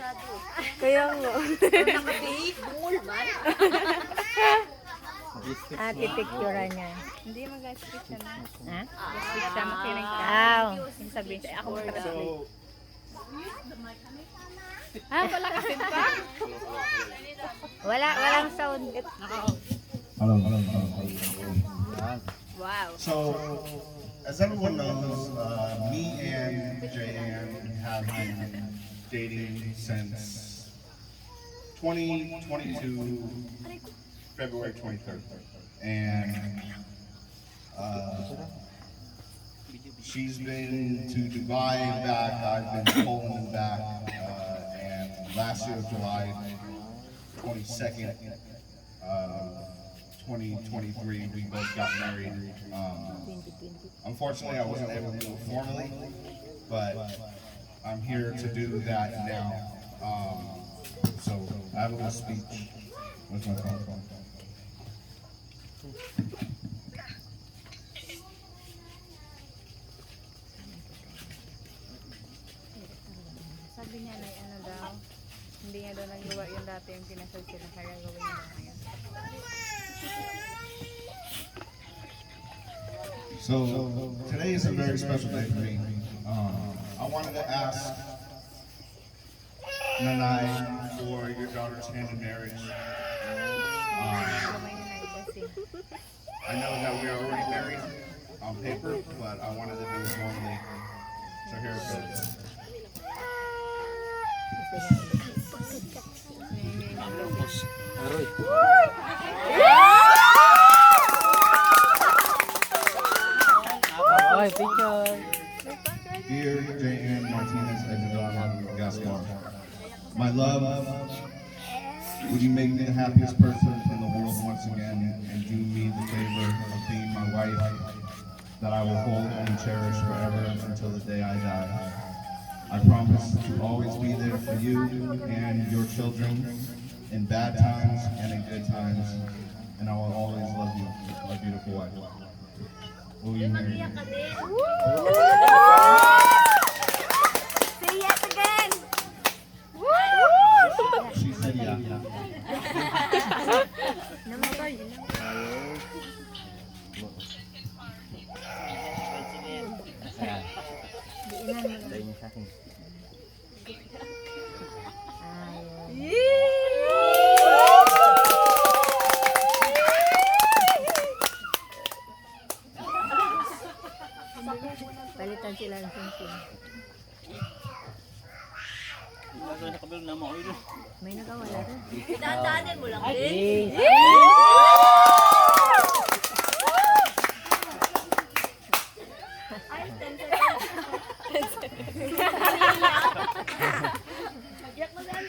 masyado. Kaya nga. Nakabihik, bungol man. Pipicturean niya. Hindi mag-speak siya na. Ha? Mag-speak siya, makinig ka. Yung Sabihin siya, ako mag-translate. So, Wala kasi pa? Walang sound. hello. Wow. So, as everyone knows, me and Jayan have been dating since 2022, February 23rd. And she's been to Dubai and back, I've been to Poland and back. And last year, July 22nd, 2023, we both got married. Unfortunately, I wasn't able to do it formally, but I'm here to do that now. So I have a little speech with my phone. Sabi niya na ano daw, hindi niya daw nagawa yung dati yung pinasal sila, kaya gawin niya daw ngayon. So today is a very special day for me. I wanted to ask Nanay for your daughter's hand in marriage. Kamay na nag-blessing. I know that we are already married on paper, but I wanted to do it formally. So here it goes. Oy, picture. Dear J.N. Martinez Edmadon Gaspar, my love, would you make me the happiest person in the world once again and do me the favor of being my wife that I will hold and cherish forever until the day I die? I promise to always be there for you and your children in bad times and in good times, and I will always love you, my beautiful wife. Will you marry me? Say yes again! She said yeah. Namatay. Ayan. Tayo niya sa akin. Palitan sila ng singking. May nagawala rin. Dadaanin mo lang din. Ay, Nagyak mo lang.